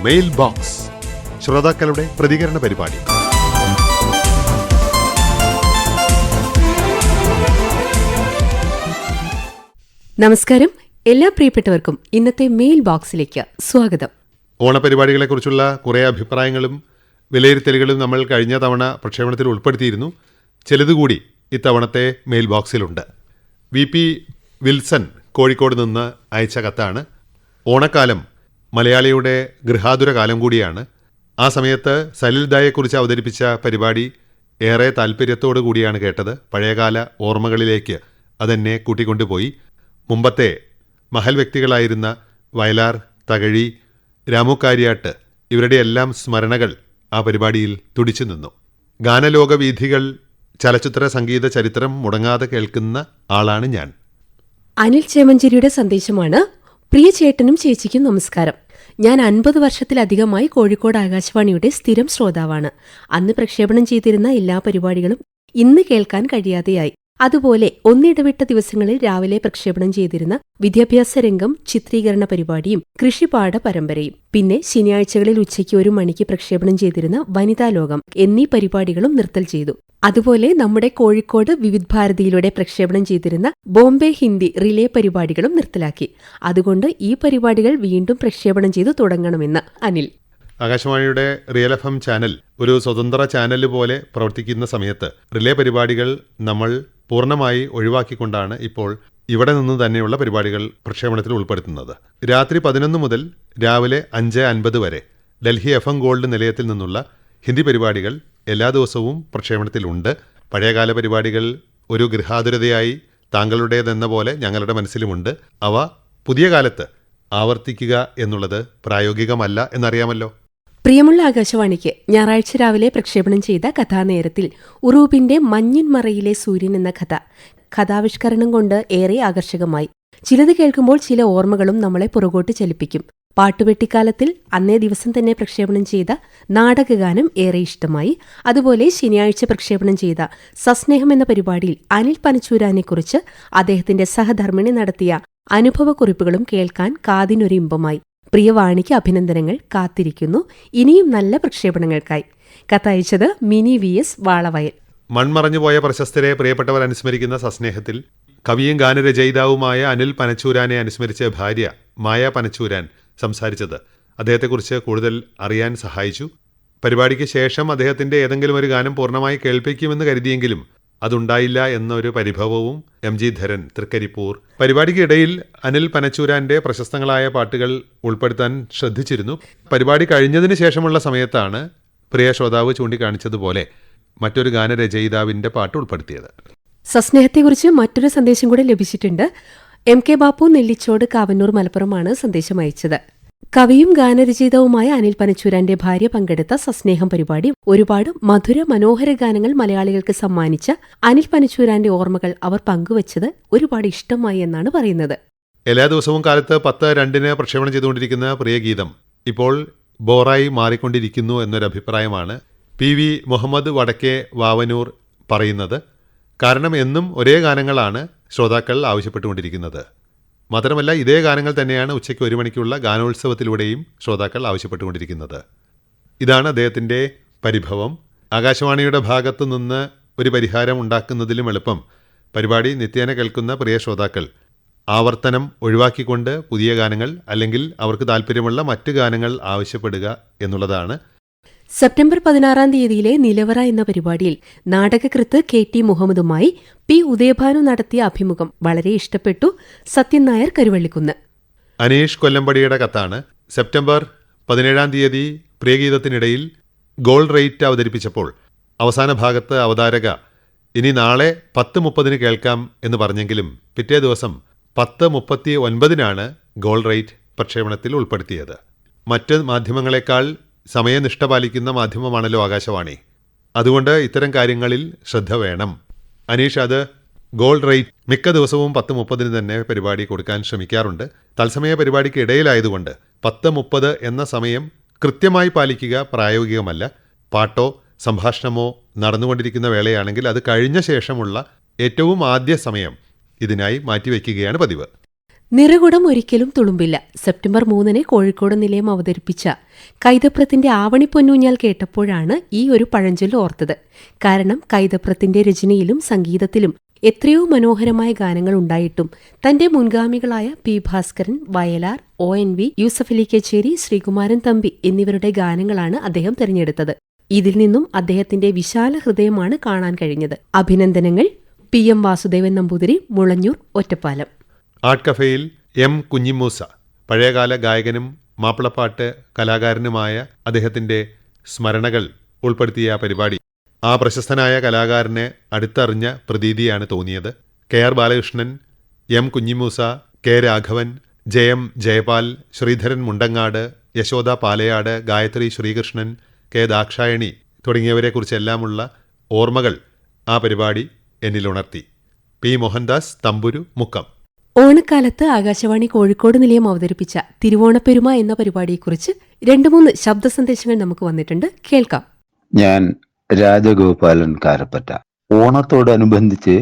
Mail box, ശ്രോതാക്കളുടെ പ്രതികരണ പരിപാടി. നമസ്കാരം, എല്ലാ പ്രിയപ്പെട്ടവർക്കും ഇന്നത്തെ മെയിൽ ബോക്സിലേക്ക് സ്വാഗതം. ഓണപരിപാടികളെക്കുറിച്ചുള്ള കുറേ അഭിപ്രായങ്ങളും വിലയിരുത്തലുകളും നമ്മൾ കഴിഞ്ഞ തവണ പ്രക്ഷേപണത്തിൽ ഉൾപ്പെടുത്തിയിരുന്നു. ചിലതുകൂടി ഇത്തവണത്തെ മെയിൽ ബോക്സിലുണ്ട്. VP വിൽസൺ കോഴിക്കോട് നിന്ന് അയച്ച കത്താണ്. ഓണക്കാലം മലയാളിയുടെ ഗൃഹാതുര കാലം കൂടിയാണ്. ആ സമയത്ത് സലിൽദായെക്കുറിച്ച് അവതരിപ്പിച്ച പരിപാടി ഏറെ താല്പര്യത്തോടു കൂടിയാണ് കേട്ടത്. പഴയകാല ഓർമ്മകളിലേക്ക് അതെന്നെ കൂട്ടിക്കൊണ്ടുപോയി. മുമ്പത്തെ മഹൽ വ്യക്തികളായിരുന്ന വയലാർ, തകഴി, രാമു കാര്യാട്ട് ഇവരുടെയെല്ലാം സ്മരണകൾ ആ പരിപാടിയിൽ തുടിച്ചു നിന്നു. ഗാനലോകവീഥികൾ, ചലച്ചിത്ര സംഗീത ചരിത്രം മുടങ്ങാതെ കേൾക്കുന്ന ആളാണ് ഞാൻ. അനിൽ ചേമഞ്ചേരിയുടെ സന്ദേശമാണ്. പ്രിയ ചേട്ടനും ചേച്ചിക്കും നമസ്കാരം. ഞാൻ 50 വർഷത്തിലധികമായി കോഴിക്കോട് ആകാശവാണിയുടെ സ്ഥിരം ശ്രോതാവാണ്. അന്ന് പ്രക്ഷേപണം ചെയ്തിരുന്ന എല്ലാ പരിപാടികളും ഇന്ന് കേൾക്കാൻ കഴിയാതെയായി. അതുപോലെ ഒന്നിടവിട്ട ദിവസങ്ങളിൽ രാവിലെ പ്രക്ഷേപണം ചെയ്തിരുന്ന വിദ്യാഭ്യാസ രംഗം ചിത്രീകരണ പരിപാടിയും കൃഷിപാഠ പരമ്പരയും, പിന്നെ ശനിയാഴ്ചകളിൽ ഉച്ചയ്ക്ക് 1 മണിക്ക് പ്രക്ഷേപണം ചെയ്തിരുന്ന വനിതാ ലോകം എന്നീ പരിപാടികളും നിർത്തൽ ചെയ്തു. അതുപോലെ നമ്മുടെ കോഴിക്കോട് വിവിധ് ഭാരതിയിലൂടെ പ്രക്ഷേപണം ചെയ്തിരുന്ന ബോംബെ ഹിന്ദി റിലേ പരിപാടികളും നിർത്തലാക്കി. അതുകൊണ്ട് ഈ പരിപാടികൾ വീണ്ടും പ്രക്ഷേപണം ചെയ്തു തുടങ്ങണമെന്ന് അനിൽ. ആകാശവാണിയുടെ റിയൽ FM ചാനൽ ഒരു സ്വതന്ത്ര ചാനൽ പോലെ പ്രവർത്തിക്കുന്ന സമയത്ത് റിലേ പരിപാടികൾ നമ്മൾ പൂർണ്ണമായി ഒഴിവാക്കിക്കൊണ്ടാണ് ഇപ്പോൾ ഇവിടെ നിന്ന് തന്നെയുള്ള പരിപാടികൾ പ്രക്ഷേപണത്തിൽ ഉൾപ്പെടുത്തുന്നത്. രാത്രി 11 മുതൽ രാവിലെ 5:50 വരെ ഡൽഹി FM ഗോൾഡ് നിലയത്തിൽ നിന്നുള്ള ഹിന്ദി പരിപാടികൾ എല്ലാ ദിവസവും പ്രക്ഷേപണത്തിലുണ്ട്. പഴയകാല പരിപാടികൾ ഒരു ഗൃഹാതുരതയായി താങ്കളുടേതെന്ന പോലെ ഞങ്ങളുടെ മനസ്സിലുമുണ്ട്. അവ പുതിയ കാലത്ത് ആവർത്തിക്കുക എന്നുള്ളത് പ്രായോഗികമല്ല എന്നറിയാമല്ലോ. പ്രിയമുള്ള ആകാശവാണിക്ക് ഞായറാഴ്ച രാവിലെ പ്രക്ഷേപണം ചെയ്ത കഥാനേരത്തിൽ ഉറൂബിന്റെ മഞ്ഞിൻമറയിലെ സൂര്യൻ എന്ന കഥാവിഷ്കരണം കൊണ്ട് ഏറെ ആകർഷകമായി. ചിലത് കേൾക്കുമ്പോൾ ചില ഓർമ്മകളും നമ്മളെ പുറകോട്ട് ചലിപ്പിക്കും. പാട്ടുപെട്ടിക്കാലത്തിൽ അന്നേ ദിവസം തന്നെ പ്രക്ഷേപണം ചെയ്ത നാടകഗാനം ഏറെ ഇഷ്ടമായി. അതുപോലെ ശനിയാഴ്ച പ്രക്ഷേപണം ചെയ്ത സസ്നേഹം എന്ന പരിപാടിയിൽ അനിൽ പനച്ചൂരാനെക്കുറിച്ച് അദ്ദേഹത്തിന്റെ സഹധർമ്മിണി നടത്തിയ അനുഭവക്കുറിപ്പുകളും കേൾക്കാൻ കാതിനൊരിമ്പമായി. പ്രിയവാണിക്ക് അഭിനന്ദനങ്ങൾ. കാത്തിരിക്കുന്നു ഇനിയും നല്ല പ്രക്ഷേപണങ്ങൾക്കായി. കത്തയച്ചത് മിനി VS വാളവയൽ. മൺമറഞ്ഞുപോയ പ്രശസ്തരെ പ്രിയപ്പെട്ടവർ അനുസ്മരിക്കുന്ന സസ്നേഹത്തിൽ കവിയും ഗാനരചയിതാവുമായ അനിൽ പനച്ചൂരാനെ അനുസ്മരിച്ച ഭാര്യ മായ പനച്ചൂരാൻ സംസാരിച്ചത് അദ്ദേഹത്തെക്കുറിച്ച് കൂടുതൽ അറിയാൻ സഹായിച്ചു. പരിപാടിക്ക് ശേഷം അദ്ദേഹത്തിന്റെ ഏതെങ്കിലും ഒരു ഗാനം പൂർണ്ണമായി കേൾപ്പിക്കുമെന്ന് കരുതിയെങ്കിലും അതുണ്ടായില്ല എന്നൊരു പരിഭവവും MG ധരൻ തൃക്കരിപ്പൂർ. പരിപാടിക്കിടയിൽ അനിൽ പനച്ചൂരാന്റെ പ്രശസ്തങ്ങളായ പാട്ടുകൾ ഉൾപ്പെടുത്താൻ ശ്രദ്ധിച്ചിരുന്നു. പരിപാടി കഴിഞ്ഞതിന് ശേഷമുള്ള സമയത്താണ് പ്രിയ ശ്രോതാവ് ചൂണ്ടിക്കാണിച്ചതുപോലെ മറ്റൊരു ഗാനരചയിതാവിന്റെ പാട്ട് ഉൾപ്പെടുത്തിയത്. സസ്നേഹത്തെക്കുറിച്ച് മറ്റൊരു സന്ദേശം കൂടെ ലഭിച്ചിട്ടുണ്ട്. MK ബാപ്പു നെല്ലിച്ചോട് കാവന്നൂർ മലപ്പുറമാണ് സന്ദേശം അയച്ചത്. കവിയും ഗാനരചയിതാവുമായ അനിൽ പനച്ചൂരാന്റെ ഭാര്യ പങ്കെടുത്ത സസ്നേഹം പരിപാടി ഒരുപാട് മധുര മനോഹര ഗാനങ്ങൾ മലയാളികൾക്ക് സമ്മാനിച്ച അനിൽ പനച്ചൂരാന്റെ ഓർമ്മകൾ അവർ പങ്കുവച്ചത് ഒരുപാട് ഇഷ്ടമായി എന്നാണ് പറയുന്നത്. എല്ലാ ദിവസവും കാലത്ത് 10:02 പ്രക്ഷേപണം ചെയ്തുകൊണ്ടിരിക്കുന്ന പ്രിയഗീതം ഇപ്പോൾ ബോറായി മാറിക്കൊണ്ടിരിക്കുന്നു എന്നൊരഭിപ്രായമാണ് PV മുഹമ്മദ് വടക്കേ വാവനൂർ പറയുന്നത്. കാരണം എന്നും ഒരേ ഗാനങ്ങളാണ് ശ്രോതാക്കൾ ആവശ്യപ്പെട്ടുകൊണ്ടിരിക്കുന്നത്. മാത്രമല്ല ഇതേ ഗാനങ്ങൾ തന്നെയാണ് ഉച്ചയ്ക്ക് 1 മണിക്കുള്ള ഗാനോത്സവത്തിലൂടെയും ശ്രോതാക്കൾ ആവശ്യപ്പെട്ടുകൊണ്ടിരിക്കുന്നത്. ഇതാണ് അദ്ദേഹത്തിൻ്റെ പരിഭവം. ആകാശവാണിയുടെ ഭാഗത്തു നിന്ന് ഒരു പരിഹാരം ഉണ്ടാക്കുന്നതിലും എളുപ്പം പരിപാടി നിത്യേന കേൾക്കുന്ന പ്രിയ ശ്രോതാക്കൾ ആവർത്തനം ഒഴിവാക്കിക്കൊണ്ട് പുതിയ ഗാനങ്ങൾ അല്ലെങ്കിൽ അവർക്ക് താല്പര്യമുള്ള മറ്റ് ഗാനങ്ങൾ ആവശ്യപ്പെടുക എന്നുള്ളതാണ്. സെപ്റ്റംബർ 16 തീയതിയിലെ നിലവറ എന്ന പരിപാടിയിൽ നാടകകൃത്ത് KT മുഹമ്മദുമായി P ഉദയഭാനു നടത്തിയ അഭിമുഖം വളരെ ഇഷ്ടപ്പെട്ടു. സത്യൻ നായർ കരുവള്ളിക്കുന്ന്. അനീഷ് കൊല്ലമ്പടിയുടെ കത്താണ്. സെപ്റ്റംബർ 17 തീയതി പ്രിയഗീതത്തിനിടയിൽ ഗോൾഡ് റേറ്റ് അവതരിപ്പിച്ചപ്പോൾ അവസാന ഭാഗത്ത് അവതാരക ഇനി നാളെ 10:30 കേൾക്കാം എന്ന് പറഞ്ഞെങ്കിലും പിറ്റേ ദിവസം 10:39 ഗോൾഡ് റേറ്റ് പ്രക്ഷേപണത്തിൽ ഉൾപ്പെടുത്തിയത്. മറ്റ് മാധ്യമങ്ങളെക്കാൾ സമയനിഷ്ഠ പാലിക്കുന്ന മാധ്യമമാണല്ലോ ആകാശവാണി. അതുകൊണ്ട് ഇത്തരം കാര്യങ്ങളിൽ ശ്രദ്ധ വേണം. അനീഷ്, അത് ഗോൾഡ് റേറ്റ് മിക്ക ദിവസവും 10:30 തന്നെ പരിപാടി കൊടുക്കാൻ ശ്രമിക്കാറുണ്ട്. തത്സമയ പരിപാടിക്ക് ഇടയിലായതുകൊണ്ട് 10:30 എന്ന സമയം കൃത്യമായി പാലിക്കുക പ്രായോഗികമല്ല. പാട്ടോ സംഭാഷണമോ നടന്നുകൊണ്ടിരിക്കുന്ന വേളയാണെങ്കിൽ അത് കഴിഞ്ഞ ശേഷമുള്ള ഏറ്റവും ആദ്യ സമയം ഇതിനായി മാറ്റിവെക്കുകയാണ് പതിവ്. നിറകുടം ഒരിക്കലും തുളുമ്പില്ല. സെപ്റ്റംബർ 3 കോഴിക്കോട് നിലയം അവതരിപ്പിച്ച കൈതപ്രത്തിന്റെ ആവണിപ്പൊന്നൂഞ്ഞാൽ കേട്ടപ്പോഴാണ് ഈ ഒരു പഴഞ്ചൊല്ല് ഓർത്തത്. കാരണം കൈതപ്രത്തിന്റെ രചനയിലും സംഗീതത്തിലും എത്രയോ മനോഹരമായ ഗാനങ്ങൾ ഉണ്ടായിട്ടും തന്റെ മുൻഗാമികളായ പി ഭാസ്കരൻ, വയലാർ, ONV, യൂസഫലി കച്ചേരി, ശ്രീകുമാരൻ തമ്പി എന്നിവരുടെ ഗാനങ്ങളാണ് അദ്ദേഹം തിരഞ്ഞെടുത്തത്. ഇതിൽ നിന്നും അദ്ദേഹത്തിന്റെ വിശാല ഹൃദയമാണ് കാണാൻ കഴിഞ്ഞത്. അഭിനന്ദനങ്ങൾ. PM വാസുദേവൻ നമ്പൂതിരി, മുളഞ്ഞൂർ, ഒറ്റപ്പാലം. ആർട്ട് കഫേയിൽ M. കുഞ്ഞിമൂസ, പഴയകാല ഗായകനും മാപ്പിളപ്പാട്ട് കലാകാരനുമായ അദ്ദേഹത്തിന്റെ സ്മരണകൾ ഉൾപ്പെടുത്തിയ പരിപാടി ആ പ്രശസ്തനായ കലാകാരനെ അടുത്തറിഞ്ഞ പ്രതീതിയാണ് തോന്നിയത്. KR Balakrishnan, M. Kunhimoosa, K. Raghavan, JM Jayapal, Sreedharan മുണ്ടങ്ങാട്, Yashoda Palayad, Gayathri Sreekrishnan, K. Dakshayani തുടങ്ങിയവരെക്കുറിച്ചെല്ലാമുള്ള ഓർമ്മകൾ ആ പരിപാടി എന്നിലുണർത്തി. P. മോഹൻദാസ്, തമ്പുരു, മുക്കം. ഓണക്കാലത്ത് ആകാശവാണി കോഴിക്കോട് നിലയം അവതരിപ്പിച്ച തിരുവോണപ്പെരുമ എന്ന പരിപാടിയെക്കുറിച്ച് 2-3 ശബ്ദ സന്ദേശങ്ങൾ നമുക്ക് വന്നിട്ടുണ്ട്. കേൾക്കാം. ഞാൻ രാജഗോപാലൻ കാരപ്പറ്റ. ഓണത്തോടനുബന്ധിച്ച്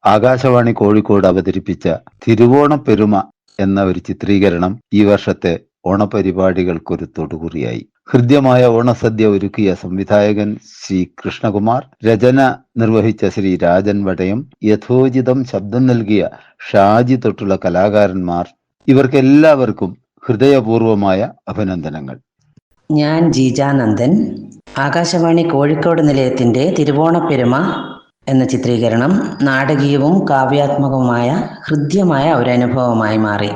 ആകാശവാണി കോഴിക്കോട് അവതരിപ്പിച്ച തിരുവോണപ്പെരുമ എന്ന ഒരു ചിത്രീകരണം ഈ വർഷത്തെ ഓണപരിപാടികൾക്കൊരു തൊടുകുറിയായി. ഹൃദ്യമായ ഓണസദ്യ ഒരുക്കിയ സംവിധായകൻ ശ്രീ കൃഷ്ണകുമാർ, രചന നിർവഹിച്ച ശ്രീ രാജൻ വടയം, യഥോചിതം ശബ്ദം നൽകിയ ഷാജി തൊട്ടുള്ള കലാകാരന്മാർ, ഇവർക്കെല്ലാവർക്കും ഹൃദയപൂർവമായ അഭിനന്ദനങ്ങൾ. ഞാൻ ജീജാനന്ദൻ. ആകാശവാണി കോഴിക്കോട് നിലയത്തിന്റെ തിരുവോണപ്പെരുമ എന്ന ചിത്രീകരണം നാടകീയവും കാവ്യാത്മകവുമായ ഹൃദ്യമായ ഒരു അനുഭവമായി മാറി.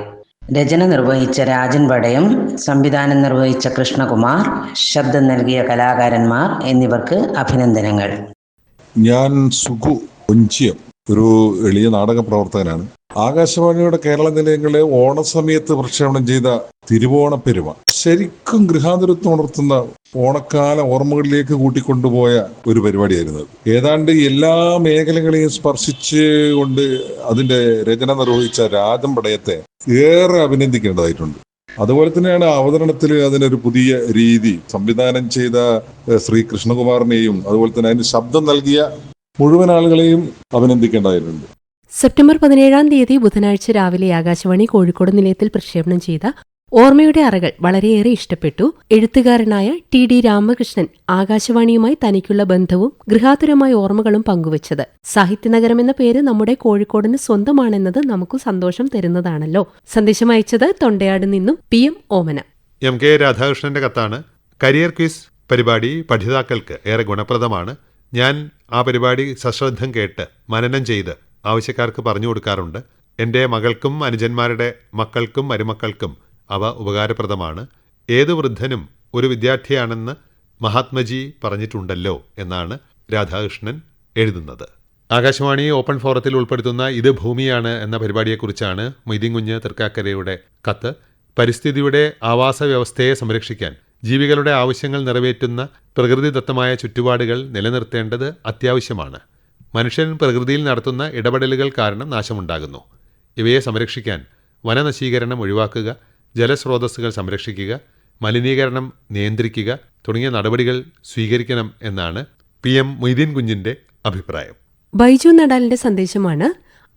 രചന നിർവഹിച്ച രാജൻ വടയം, സംവിധാനം നിർവഹിച്ച കൃഷ്ണകുമാർ, ശബ്ദം നൽകിയ കലാകാരന്മാർ എന്നിവർക്ക് അഭിനന്ദനങ്ങൾ. ഞാൻ സുഖു ഒഞ്ചിയം, ഒരു എളിയ നാടക പ്രവർത്തകനാണ്. ആകാശവാണിയുടെ കേരള നിലയങ്ങളെ ഓണസമയത്ത് പ്രക്ഷേപണം ചെയ്ത തിരുവോണപ്പെരുമ ശരിക്കും ഗൃഹാതുരത്വം ഉണർത്തുന്ന ഓണക്കാല ഓർമ്മകളിലേക്ക് കൂട്ടിക്കൊണ്ടുപോയ ഒരു പരിപാടിയായിരുന്നു. ഏതാണ്ട് എല്ലാ മേഖലകളെയും സ്പർശിച്ച് കൊണ്ട് അതിന്റെ രചന നിർവഹിച്ച രാജൻ പടയത്തെ ഏറെ അഭിനന്ദിക്കേണ്ടതായിട്ടുണ്ട്. അതുപോലെ തന്നെയാണ് അവതരണത്തിൽ അതിനൊരു പുതിയ രീതി സംവിധാനം ചെയ്ത ശ്രീ കൃഷ്ണകുമാറിനെയും അതുപോലെ തന്നെ അതിന് ശബ്ദം നൽകിയ മുഴുവൻ ആളുകളെയും അഭിനന്ദിക്കേണ്ടതായിട്ടുണ്ട്. സെപ്റ്റംബർ 17 ബുധനാഴ്ച രാവിലെ ആകാശവാണി കോഴിക്കോട് നിലയത്തിൽ പ്രക്ഷേപണം ചെയ്ത ഓർമ്മയുടെ അറകൾ വളരെയേറെ ഇഷ്ടപ്പെട്ടു. എഴുത്തുകാരനായ TD രാമകൃഷ്ണൻ ആകാശവാണിയുമായി തനിക്കുള്ള ബന്ധവും ഗൃഹാതുരമായ ഓർമ്മകളും പങ്കുവച്ചത്. സാഹിത്യനഗരം എന്ന പേര് നമ്മുടെ കോഴിക്കോടിന് സ്വന്തമാണെന്നത് നമുക്ക് സന്തോഷം തരുന്നതാണല്ലോ. സന്ദേശം അയച്ചത് തൊണ്ടയാട് നിന്നും PM ഓമന. MK രാധാകൃഷ്ണന്റെ കത്താണ്. കരിയർ ക്വിസ് പരിപാടി പഠിതാക്കൾക്ക് ഏറെ ഗുണപ്രദമാണ്. ഞാൻ ആ പരിപാടി സശ്രദ്ധം കേട്ട് മനനം ചെയ്ത് ആവശ്യക്കാർക്ക് പറഞ്ഞു കൊടുക്കാറുണ്ട്. എൻ്റെ മകൾക്കും അനുജന്മാരുടെ മക്കൾക്കും മരുമക്കൾക്കും അവ ഉപകാരപ്രദമാണ്. ഏതു വൃദ്ധനും ഒരു വിദ്യാർത്ഥിയാണെന്ന് മഹാത്മജി പറഞ്ഞിട്ടുണ്ടല്ലോ എന്നാണ് രാധാകൃഷ്ണൻ എഴുതുന്നത്. ആകാശവാണി ഓപ്പൺ ഫോറത്തിൽ ഉൾപ്പെടുത്തുന്ന ഇത് ഭൂമിയാണ് എന്ന പരിപാടിയെക്കുറിച്ചാണ് മൊയ്തീൻ കുഞ്ഞ് തൃക്കാക്കരയുടെ കത്ത്. പരിസ്ഥിതിയുടെ ആവാസ വ്യവസ്ഥയെ സംരക്ഷിക്കാൻ ജീവികളുടെ ആവശ്യങ്ങൾ നിറവേറ്റുന്ന പ്രകൃതിദത്തമായ ചുറ്റുപാടുകൾ നിലനിർത്തേണ്ടത് അത്യാവശ്യമാണ്. മനുഷ്യൻ പ്രകൃതിയിൽ നടത്തുന്ന ഇടപെടലുകൾ കാരണം നാശമുണ്ടാകുന്നു. ഇവയെ സംരക്ഷിക്കാൻ വനനശീകരണം ഒഴിവാക്കുക, ജലസ്രോതസ്സുകൾ സംരക്ഷിക്കുക, മലിനീകരണം നിയന്ത്രിക്കുക തുടങ്ങിയ നടപടികൾ സ്വീകരിക്കണം എന്നാണ് PM മൊയ്തീൻ കുഞ്ഞിന്റെ അഭിപ്രായം. ബൈജു നടാലിന്റെ സന്ദേശമാണ്.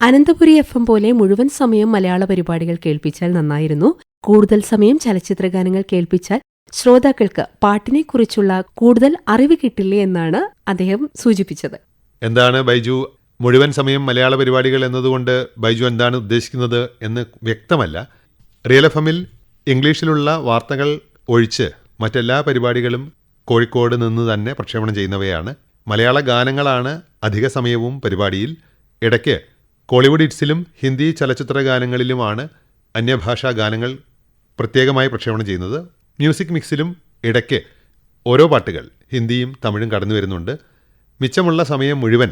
അനന്തപുരി FM പോലെ മുഴുവൻ സമയം മലയാള പരിപാടികൾ കേൾപ്പിച്ചാൽ നന്നായിരുന്നു. കൂടുതൽ സമയം ചലച്ചിത്രഗാനങ്ങൾ കേൾപ്പിച്ചാൽ ശ്രോതാക്കൾക്ക് പാട്ടിനെക്കുറിച്ചുള്ള കൂടുതൽ അറിവ് കിട്ടില്ലേ എന്നാണ് അദ്ദേഹം സൂചിപ്പിച്ചത്. എന്താണ് ബൈജു മുഴുവൻ സമയം മലയാള പരിപാടികൾ എന്നതുകൊണ്ട് ബൈജു എന്താണ് ഉദ്ദേശിക്കുന്നത് എന്ന് വ്യക്തമല്ല. റിയൽ FM-ൽ ഇംഗ്ലീഷിലുള്ള വാർത്തകൾ ഒഴിച്ച് മറ്റെല്ലാ പരിപാടികളും കോഴിക്കോട് നിന്ന് തന്നെ പ്രക്ഷേപണം ചെയ്യുന്നവയാണ്. മലയാള ഗാനങ്ങളാണ് അധിക സമയവും പരിപാടിയിൽ. ഇടയ്ക്ക് കോളിവുഡ് ഹിറ്റ്സിലും ഹിന്ദി ചലച്ചിത്ര ഗാനങ്ങളിലുമാണ് അന്യഭാഷാ ഗാനങ്ങൾ പ്രത്യേകമായി പ്രക്ഷേപണം ചെയ്യുന്നത്. മ്യൂസിക് മിക്സിലും ഇടയ്ക്ക് ഓരോ പാട്ടുകൾ ഹിന്ദിയും തമിഴും കടന്നു വരുന്നുണ്ട്. മിച്ചമുള്ള സമയം മുഴുവൻ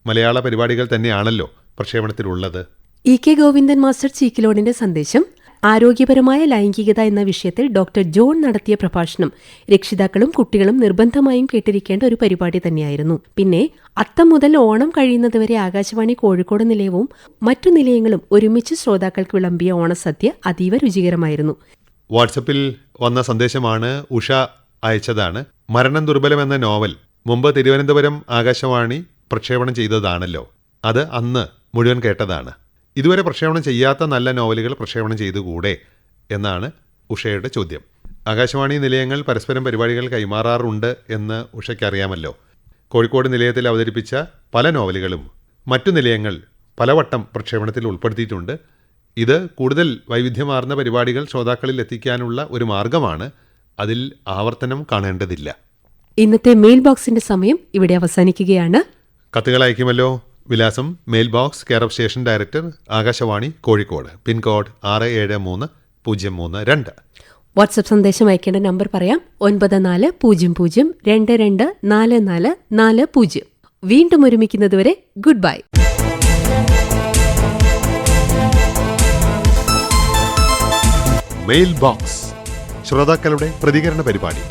മലയാള പരിപാടികൾ തന്നെയാണല്ലോ പ്രക്ഷേപണത്തിലുള്ളത്. EK ഗോവിന്ദൻ മാസ്റ്റർ ചീക്കിലോടിന്റെ സന്ദേശം. ആരോഗ്യപരമായ ലൈംഗികത എന്ന വിഷയത്തിൽ ഡോക്ടർ ജോൺ നടത്തിയ പ്രഭാഷണം രക്ഷിതാക്കളും കുട്ടികളും നിർബന്ധമായും കേട്ടിരിക്കേണ്ട ഒരു പരിപാടി തന്നെയായിരുന്നു. പിന്നെ അത്തം മുതൽ ഓണം കഴിയുന്നതുവരെ ആകാശവാണി കോഴിക്കോട് നിലയവും മറ്റു നിലയങ്ങളും ഒരുമിച്ച് ശ്രോതാക്കൾക്ക് വിളമ്പിയ ഓണസദ്യ അതീവ രുചികരമായിരുന്നു. വാട്സപ്പിൽ വന്ന സന്ദേശമാണ് ഉഷ അയച്ചതാണ്. മരണം ദുർബലം എന്ന നോവൽ മുമ്പ് തിരുവനന്തപുരം ആകാശവാണി പ്രക്ഷേപണം ചെയ്തതാണല്ലോ. അത് അന്ന് മുഴുവൻ കേട്ടതാണ്. ഇതുവരെ പ്രക്ഷേപണം ചെയ്യാത്ത നല്ല നോവലുകൾ പ്രക്ഷേപണം ചെയ്തുകൂടെ എന്നാണ് ഉഷയുടെ ചോദ്യം. ആകാശവാണി നിലയങ്ങൾ പരസ്പരം പരിപാടികൾ കൈമാറാറുണ്ട് എന്ന് ഉഷയ്ക്കറിയാമല്ലോ. കോഴിക്കോട് നിലയത്തിൽ അവതരിപ്പിച്ച പല നോവലുകളും മറ്റു നിലയങ്ങൾ പലവട്ടം പ്രക്ഷേപണത്തിൽ ഉൾപ്പെടുത്തിയിട്ടുണ്ട്. ഇത് കൂടുതൽ വൈവിധ്യമാർന്ന പരിപാടികൾ ശ്രോതാക്കളിൽ എത്തിക്കാനുള്ള ഒരു മാർഗമാണ്. അതിൽ ആവർത്തനം കാണേണ്ടതില്ല. ഇന്നത്തെ മെയിൽ ബോക്സിന്റെ സമയം ഇവിടെ അവസാനിക്കുകയാണ്. കത്തുകൾ അയക്കുമല്ലോ. വിലാസം: mail box, care of station director, Akashvani, Kozhikode, pincode 673-032. WhatsApp സന്ദേശം അയക്കേണ്ട നമ്പർ പറയാം: 9400224440. വീണ്ടും ഒരുമിക്കുന്നതുവരെ ഗുഡ് ബൈ. മെയിൽ ബോക്സ്, ശ്രോതാക്കളുടെ പ്രതികരണ പരിപാടി.